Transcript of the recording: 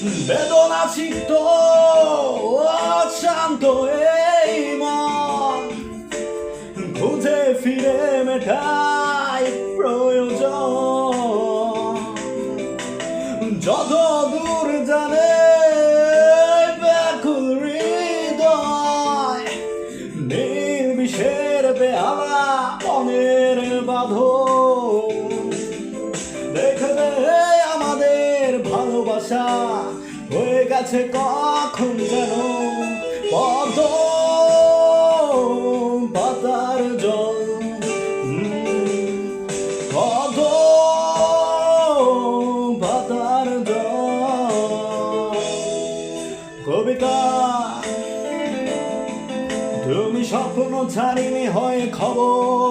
বেদনা চিত্ত শান্ত এই মন খুঁজে ফিরে মেটাই প্রয়োজন যত দূর জানে ব্যাকুল হৃদয় নির্বিষের বেহালা মনের বাঁধন দেখবে আমাদের ভালোবাসা হয়ে গেছে কখন যেন পদ্ম পাতার জল পদ্ম পাতার জল কবিতা তুমি স্বপ্ন ছাড়িনি হয় খবর